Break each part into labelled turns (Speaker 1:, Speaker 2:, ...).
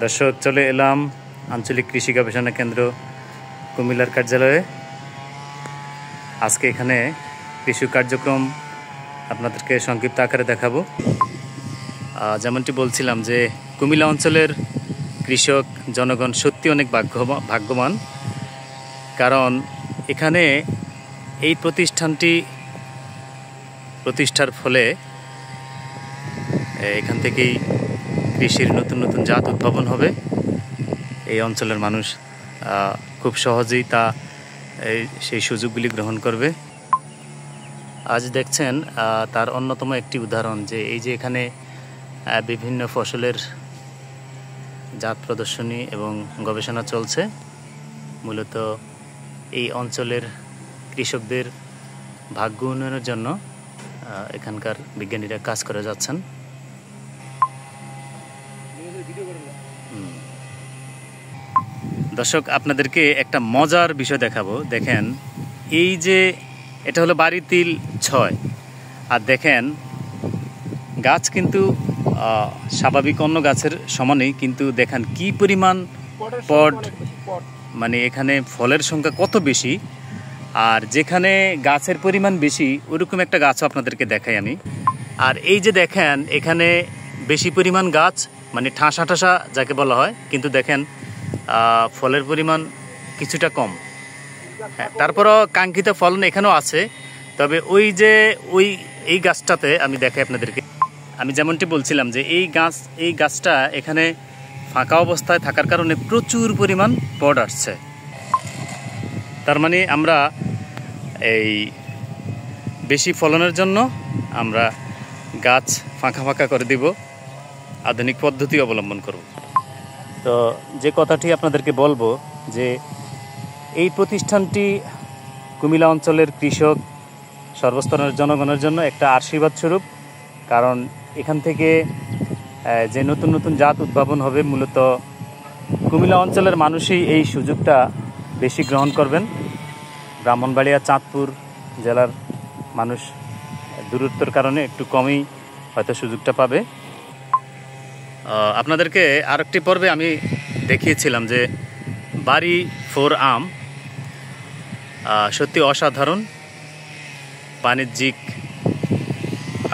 Speaker 1: দর্শক, চলে এলাম আঞ্চলিক কৃষি গবেষণা কেন্দ্র কুমিল্লার কার্যালয়ে। আজকে এখানে কৃষি কার্যক্রম আপনাদেরকে সংক্ষিপ্ত আকারে দেখাবো। যেমনটি বলছিলাম যে কুমিল্লা অঞ্চলের কৃষক জনগণ সত্যি অনেক ভাগ্যবান, কারণ এখানে এই প্রতিষ্ঠানটি প্রতিষ্ঠার ফলে এখান থেকেই কৃষির নতুন নতুন জাত উদ্ভাবন হবে। এই অঞ্চলের মানুষ খুব সহজেই সেই সুযোগগুলি গ্রহণ করবে। আজ দেখছেন তার অন্যতম একটি উদাহরণ যে এই যে এখানে বিভিন্ন ফসলের জাত প্রদর্শনী এবং গবেষণা চলছে। মূলত এই অঞ্চলের কৃষকদের ভাগ্য উন্নয়নের জন্য এখানকার বিজ্ঞানীরা কাজ করে যাচ্ছেন। দর্শক, আপনাদেরকে একটা মজার বিষয় দেখাবো। দেখেন, এই যে এটা হলো বাড়ি তিল 6, আর দেখেন গাছ কিন্তু স্বাভাবিক অন্য গাছের সমানই, কিন্তু দেখেন কি পরিমাণ পট, মানে এখানে ফলের সংখ্যা কত বেশি। আর যেখানে গাছের পরিমাণ বেশি ওরকম একটা গাছও আপনাদেরকে দেখাই আমি। আর এই যে দেখেন এখানে বেশি পরিমাণ গাছ, মানে ঠাসা ঠাসা যাকে বলা হয়, কিন্তু দেখেন ফলের পরিমাণ কিছুটা কম। হ্যাঁ, তারপরও কাঙ্ক্ষিত ফলন এখানেও আছে। তবে এই গাছটাতে আমি দেখাই আপনাদেরকে। আমি যেমনটি বলছিলাম যে এই গাছটা এখানে ফাঁকা অবস্থায় থাকার কারণে প্রচুর পরিমাণ পড আসছে। তার মানে আমরা এই বেশি ফলনের জন্য আমরা গাছ ফাঁকা ফাঁকা করে দিব, আধুনিক পদ্ধতি অবলম্বন করব। তো যে কথাটি আপনাদেরকে বলবো যে এই প্রতিষ্ঠানটি কুমিল্লা অঞ্চলের কৃষক সর্বস্তরের জনগণের জন্য একটা আশীর্বাদ স্বরূপ, কারণ এখান থেকে যে নতুন নতুন জাত উদ্ভাবন হবে, মূলত কুমিল্লা অঞ্চলের মানুষই এই সুযোগটা বেশি গ্রহণ করবেন। ব্রাহ্মণবাড়িয়া চাঁদপুর জেলার মানুষ দূরত্বের কারণে একটু কমই হয়তো সুযোগটা পাবে। আপনাদেরকে আরেকটি পর্বে আমি দেখিয়েছিলাম যে বাড়ি 4 আম সত্যি অসাধারণ। বাণিজ্যিক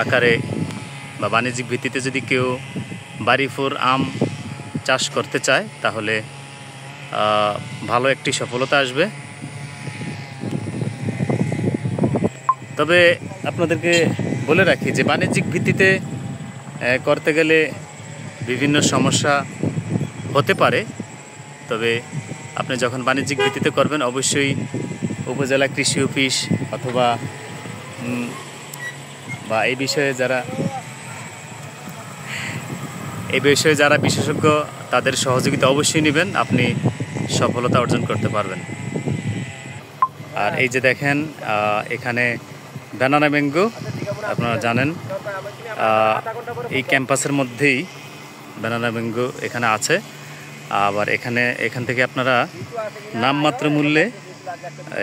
Speaker 1: আকারে বা বাণিজ্যিক ভিত্তিতে যদি কেউ বাড়ি 4 আম চাষ করতে চায় তাহলে ভালো একটি সফলতা আসবে। তবে আপনাদেরকে বলে রাখি যে বাণিজ্যিক ভিত্তিতে করতে গেলে বিভিন্ন সমস্যা হতে পারে। তবে আপনি যখন বাণিজ্যিক ভিত্তিতে করবেন, অবশ্যই উপজেলা কৃষি অফিস অথবা এই বিষয়ে যারা বিশেষজ্ঞ তাদের সহযোগিতা অবশ্যই নেবেন, আপনি সফলতা অর্জন করতে পারবেন। আর এই যে দেখেন এখানে ব্যানানা ম্যাঙ্গো, আপনারা জানেন এই ক্যাম্পাসের মধ্যেই ব্যানানা ম্যাঙ্গো এখানে আছে। আবার এখান থেকে আপনারা নামমাত্র মূল্যে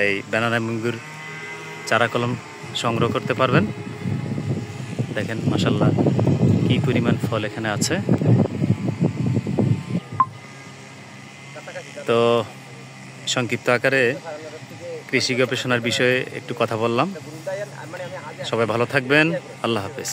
Speaker 1: এই ব্যানানা ম্যাঙ্গোর চারা কলম সংগ্রহ করতে পারবেন। দেখেন মাশাআল্লাহ কি পরিমাণ ফল এখানে আছে। তো সংক্ষিপ্ত আকারে কৃষি গবেষণার বিষয়ে একটু কথা বললাম। সবাই ভালো থাকবেন। আল্লাহ হাফেজ।